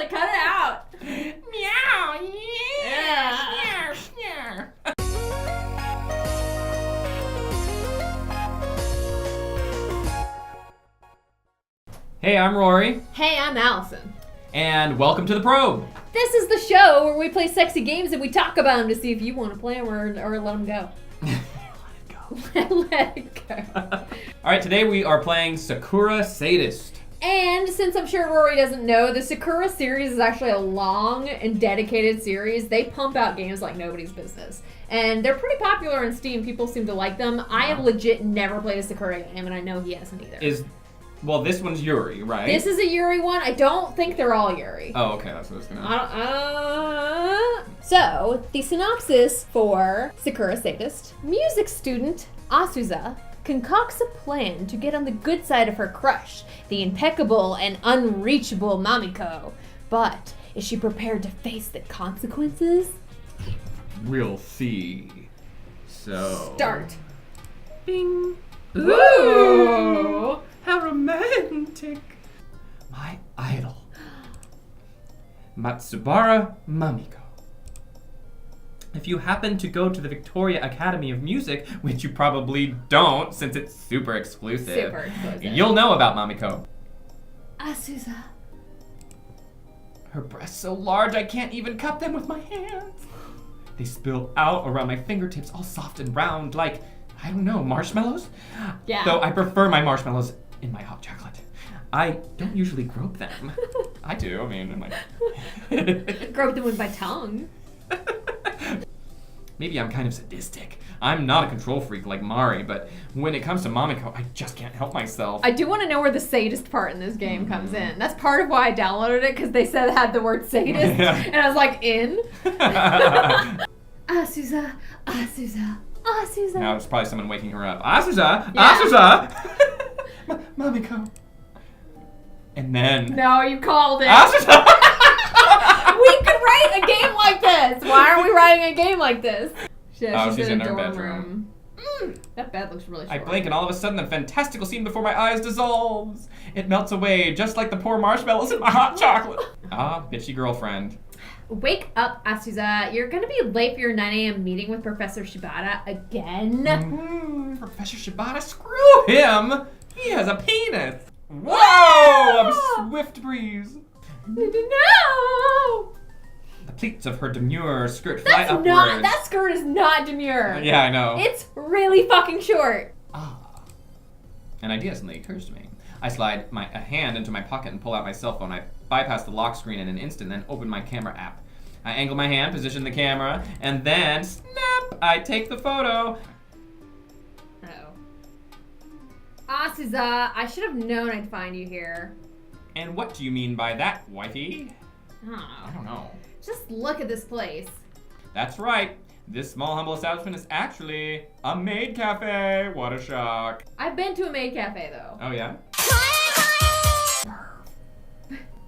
like, cut it out. Meow. Yeah. Hey, I'm Rory, Hey, I'm Allison. and welcome to The Probe. This is the show where we play sexy games and we talk about them to see if you want to play them or let them go. Let it go. All right, today we are playing Sakura Sadist. And since I'm sure Rory doesn't know, the Sakura series is actually a long and dedicated series. They pump out games like nobody's business. And they're pretty popular on Steam. People seem to like them. I have legit never played a Sakura game, and I know he hasn't either. Well, this one's Yuri, right? This is a Yuri one. I don't think they're all Yuri. Oh, okay, that's what I was gonna... So, the synopsis for Sakura Sadist. Music student Asuza concocts a plan to get on the good side of her crush, the impeccable and unreachable Mamiko. But is she prepared to face the consequences? We'll see. So... Start. Bing. Ooh! How romantic. My idol. Matsubara Mamiko. If you happen to go to the Victoria Academy of Music, which you probably don't since it's super exclusive, you'll know about Mamiko. Asuza. Her breasts so large I can't even cup them with my hands. They spill out around my fingertips, all soft and round like, I don't know, marshmallows? Yeah. Though I prefer my marshmallows in my hot chocolate. I don't usually grope them. I do, I mean, I'm like... Grope them with my tongue. Maybe I'm kind of sadistic. I'm not a control freak like Mari, but when it comes to Mamiko, I just can't help myself. I do want to know where the sadist part in this game comes in. That's part of why I downloaded it, because they said it had the word sadist, Yeah. and I was like, in? Asuza, Asuza, Asuza. Now it's probably someone waking her up. Asuza! Yeah. Asuza! Mamiko. And then... No, you called it. Asuza! We could write a game like this. Why are we writing a game like this? Yeah, she's in her dorm bedroom. That bed looks really short. I blink and all of a sudden the fantastical scene before my eyes dissolves. It melts away just like the poor marshmallows in my hot chocolate. Ah, bitchy girlfriend. Wake up, Asuza. You're gonna be late for your 9 a.m. meeting with Professor Shibata again. Professor Shibata, screw him! He has a penis! Whoa! A swift breeze. No! The pleats of her demure skirt fly upwards. That skirt is not demure. Yeah, I know. It's really fucking short. Ah. An idea suddenly occurs to me. I slide a hand into my pocket and pull out my cell phone. I bypass the lock screen in an instant, then open my camera app. I angle my hand, position the camera, and then, snap, I take the photo. Asuza, I should have known I'd find you here. And what do you mean by that, wifey? I don't know. Just look at this place. That's right. This small, humble establishment is actually a maid cafe. What a shock. I've been to a maid cafe, though. Oh, yeah?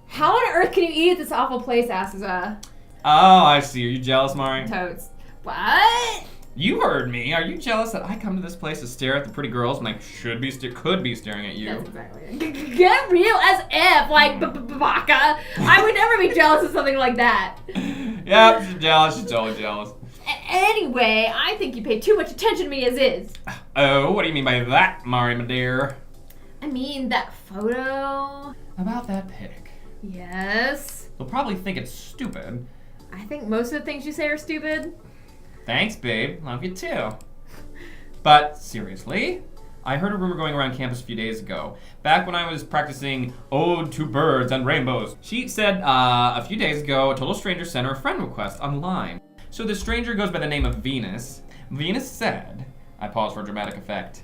How on earth can you eat at this awful place, Asuza? Oh, I see. Are you jealous, Mari? Totes. What? You heard me. Are you jealous that I come to this place to stare at the pretty girls when I could be staring at you? That's exactly it. Get real as if, like, baka. I would never be jealous of something like that. Yep, she's jealous. She's totally jealous. Anyway, I think you pay too much attention to me as is. Oh, what do you mean by that, Mari, my dear? I mean, that photo. About that pic. Yes. You'll probably think it's stupid. I think most of the things you say are stupid. Thanks, babe. Love you too. But seriously, I heard a rumor going around campus a few days ago, back when I was practicing Ode to Birds and Rainbows. She said a few days ago, a total stranger sent her a friend request online. So the stranger goes by the name of Venus. Venus said, I pause for dramatic effect,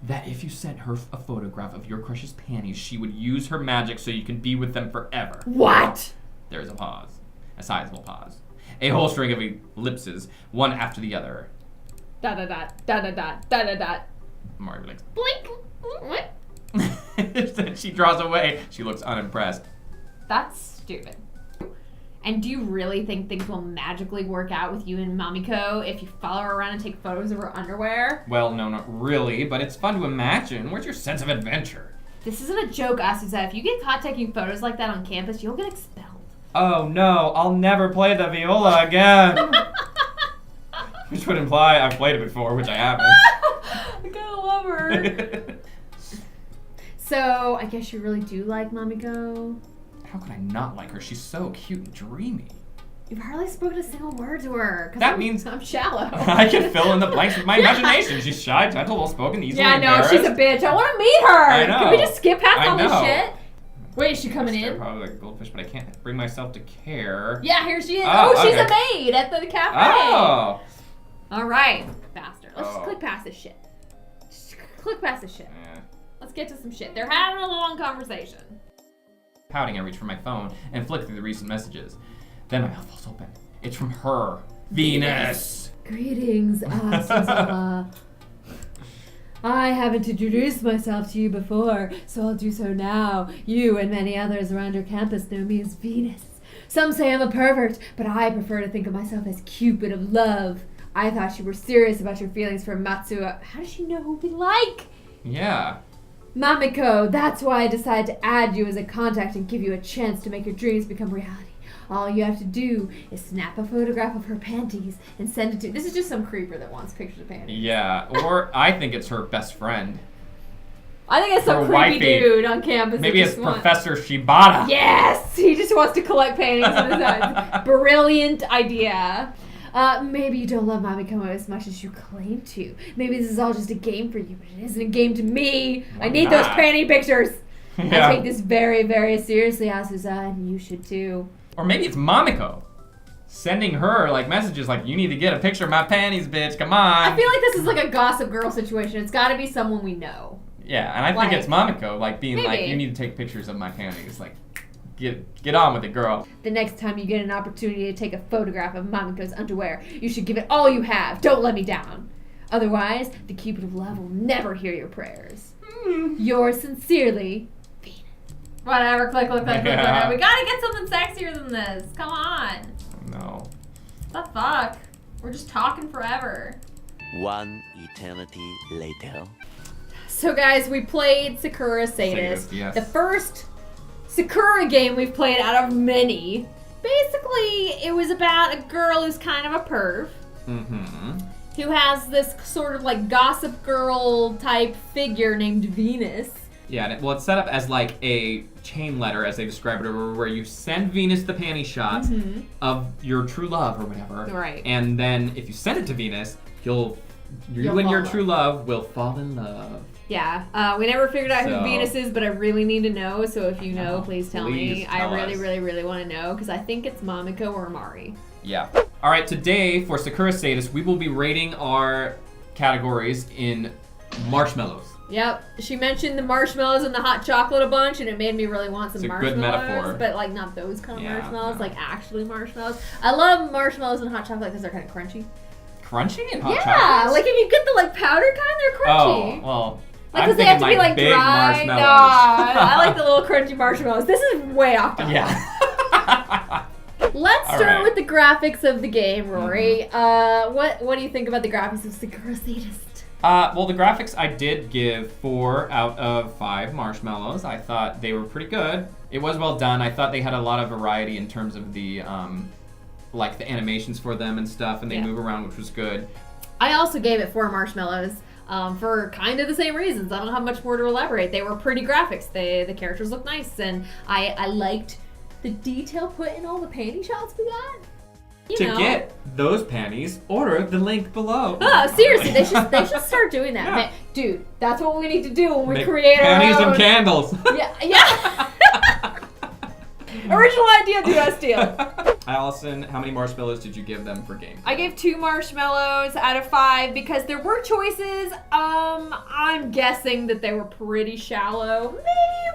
that if you sent her a photograph of your crush's panties, she would use her magic so you can be with them forever. What? There is a pause. A sizable pause. A whole string of ellipses, one after the other. Da da da da da da da da da. Mari blinks. Blink. What? Then she draws away. She looks unimpressed. That's stupid. And do you really think things will magically work out with you and Mamiko if you follow her around and take photos of her underwear? Well, no, not really, but it's fun to imagine. Where's your sense of adventure? This isn't a joke, Asuza. If you get caught taking photos like that on campus, you'll get expelled. Oh no, I'll never play the viola again. Which would imply I've played it before, which I haven't. I gotta love her. So, I guess you really do like Mamiko? How could I not like her? She's so cute and dreamy. You've hardly spoken a single word to her. That means I'm shallow. I can fill in the blanks with my imagination. She's shy, gentle, well-spoken, easily embarrassed. She's a bitch. I want to meet her. I know. Can we just skip past all this know. shit? Wait, is she coming in? Probably like a goldfish, but I can't bring myself to care. Yeah, here she is. Oh, she's okay. a maid at the cafe. Oh. All right, faster. Let's just click past this shit. Just click past this shit. Yeah. Let's get to some shit. They're having a long conversation. Pouting, I reach for my phone and flick through the recent messages. Then my mouth falls open. It's from her, Venus. Greetings, Susanna. I haven't introduced myself to you before, so I'll do so now. You and many others around your campus know me as Venus. Some say I'm a pervert, but I prefer to think of myself as Cupid of love. I thought you were serious about your feelings for Matsuo. How does she know who we like? Yeah. Mamiko, that's why I decided to add you as a contact and give you a chance to make your dreams become reality. All you have to do is snap a photograph of her panties and send it to... This is just some creeper that wants pictures of panties. Yeah, or I think it's her best friend. I think it's some Her creepy wifey. dude on campus. Maybe that it's just Professor Shibata. Yes! He just wants to collect panties on his own. Brilliant idea. Maybe you don't love Mamiko as much as you claim to. Maybe this is all just a game for you, but it isn't a game to me. Why I need not? those panty pictures. Yeah. I take this very, very seriously, Asuza, and you should too. Or maybe it's Mamiko. Sending her like messages like, you need to get a picture of my panties, bitch, come on. I feel like this is like a Gossip Girl situation. It's gotta be someone we know. Yeah, and I think it's Mamiko, like being like, you need to take pictures of my panties. Like, get on with it, girl. The next time you get an opportunity to take a photograph of Mamiko's underwear, you should give it all you have. Don't let me down. Otherwise, the Cupid of love will never hear your prayers. Yours sincerely, Venus. Whatever, click. We gotta get something sexier than this. Come on. No. What the fuck? We're just talking forever. One eternity later. So guys, we played Sakura Sadist. Yes. The first Sakura game we've played out of many. Basically, it was about a girl who's kind of a perv. Mm-hmm. Who has this sort of like Gossip Girl type figure named Venus. Yeah, and it's set up as like a chain letter, as they describe it, where you send Venus the panty shots of your true love or whatever. Right. And then if you send it to Venus, you You'll and your fall true love will fall in love. Yeah, we never figured out So- who Venus is, but I really need to know. So if you know, No, please tell please me. tell I really, us. really, really want to know because I think it's Mamiko or Mari. Yeah. All right, today for Sakura Sadist, we will be rating our categories in marshmallows. Yep, she mentioned the marshmallows and the hot chocolate a bunch, and it made me really want some It's a marshmallows. good metaphor. But like not those kind of Yeah, marshmallows, no. like actually marshmallows. I love marshmallows and hot chocolate because they're kind of crunchy. Crunchy and hot Yeah, chocolate? like if you get the like powder kind, they're crunchy. Oh, well, Like, I'm because they have to thinking be like big dry. marshmallows. Nah, I like the little crunchy marshmallows. This is way off topic. Yeah. Let's All start right. with the graphics of the game, Rory. What do you think about the graphics of Sakura Sadist? Well, the graphics I did give 4 out of 5 marshmallows. I thought they were pretty good. It was well done. I thought they had a lot of variety in terms of the, like the animations for them and stuff, and they move around, which was good. I also gave it 4 marshmallows for kind of the same reasons. I don't have much more to elaborate. They were pretty graphics. The characters looked nice, and I liked the detail put in all the panty shots we got. You know. Get those panties, order the link below. Oh, seriously, they should start doing that. Yeah. Dude, that's what we need to do when we Make create our panties own. and candles. Yeah. Original idea, do us steal. Allison, how many marshmallows did you give them for game? I gave 2 marshmallows out of 5 because there were choices. I'm guessing that they were pretty shallow.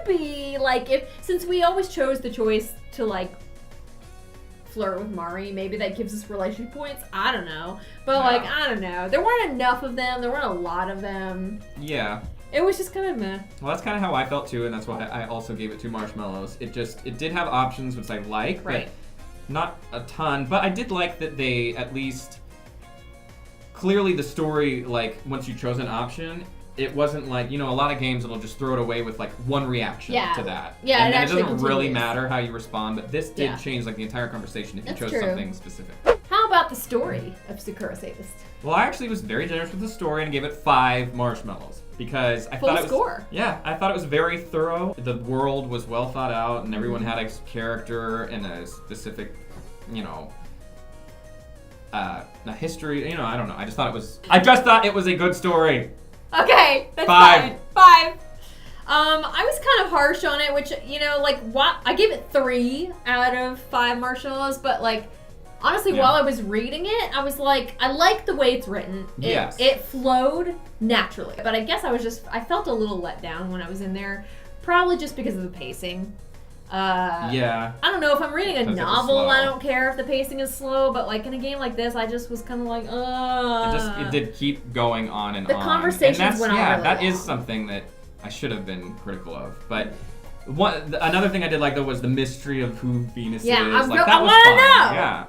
Maybe since we always chose the choice to like flirt with Mari, maybe that gives us relationship points. I don't know. But I don't know. There weren't enough of them. There weren't a lot of them. Yeah. It was just kind of meh. Well, that's kind of how I felt too, and that's why I also gave it 2 marshmallows. It did have options, which I like, Right. but not a ton. But I did like that they at least, clearly the story, like, once you chose an option, it wasn't like, you know, a lot of games it'll just throw it away with like one reaction to that. Yeah, and then it actually doesn't really continues. matter how you respond, but this did change like the entire conversation if you That's chose true. something specific. How about the story of Sakura Sadist? Well, I actually was very generous with the story and gave it 5 marshmallows because I Full thought it was score. Yeah, I thought it was very thorough. The world was well thought out, and everyone had a character and a specific, you know, a history. You know, I don't know. I just thought it was a good story. Okay, that's 5. fine. 5. I was kind of harsh on it, which, you know, like, I gave it 3 out of 5 marshmallows, but, like, honestly, while I was reading it, I was like, I like the way it's written. It flowed naturally. But I guess I felt a little let down when I was in there, probably just because of the pacing. I don't know, if I'm reading a novel, I don't care if the pacing is slow, but like in a game like this, I just was kind of like, It did keep going on and on. The conversations went on really that is long. something that I should have been critical of. But another thing I did like though was the mystery of who Venus is. I That was wanna fun. know! Yeah.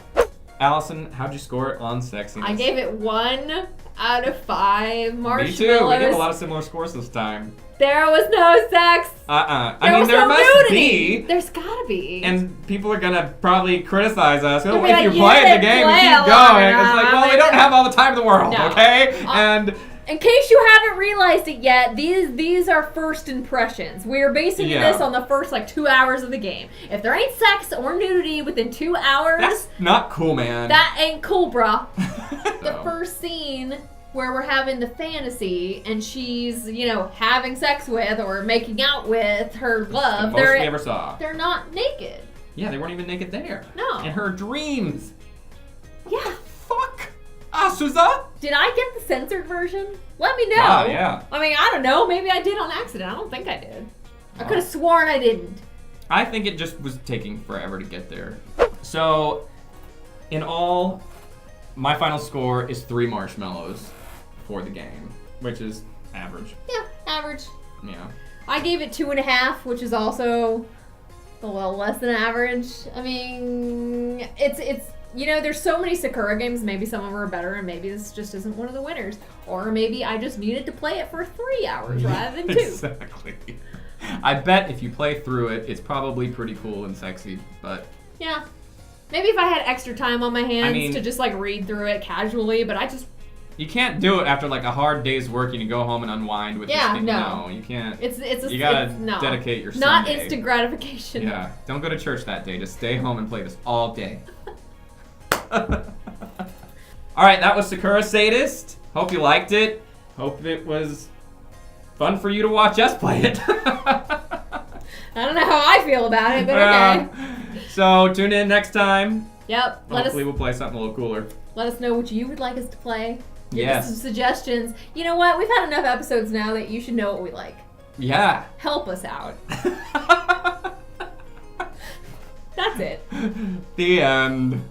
Allison, how'd you score it on sexiness? I gave it 1 out of 5 marshmallows. Me too. We gave a lot of similar scores this time. There was no sex. There must nudity. be. There's gotta be. And people are gonna probably criticize us. They'll Oh, be if like, you "You play the didn't game, you play keep a lot going." It's enough. like, well, we don't have all the time in the world, No. okay? And in case you haven't realized it yet, these are first impressions. We're basing this on the first like 2 hours of the game. If there ain't sex or nudity within 2 hours, that's not cool, man. that ain't cool, bruh. The No. first scene where we're having the fantasy and she's, you know, having sex with or making out with her love, the most we ever saw. they're not naked. Yeah, they weren't even naked there. No. In her dreams. Yeah. Fuck. Asuza? Did I get the censored version? Let me know. Wow, yeah. I mean, I don't know. Maybe I did on accident. I don't think I did. I could have sworn I didn't. I think it just was taking forever to get there. So, in all, my final score is 3 marshmallows for the game, which is average. Yeah, average. Yeah. I gave it 2.5, which is also a little less than average. I mean, it's you know, there's so many Sakura games. Maybe some of them are better, and maybe this just isn't one of the winners. Or maybe I just needed to play it for 3 hours rather than 2. Exactly. I bet if you play through it, it's probably pretty cool and sexy, but... Yeah. Maybe if I had extra time on my hands to just, like, read through it casually, but I just... You can't do it after, like, a hard day's work and you go home and unwind with this thing. No. No, you can't. You gotta dedicate your Not Sunday. instant gratification. Yeah, don't go to church that day. Just stay home and play this all day. Alright, that was Sakura Sadist. Hope you liked it. Hope it was fun for you to watch us play it. I don't know how I feel about it, but okay. So tune in next time. Yep. Hopefully we'll play something a little cooler. Let us know what you would like us to play. Give Yes. us some suggestions. You know what? We've had enough episodes now that you should know what we like. Yeah. Help us out. That's it. The end.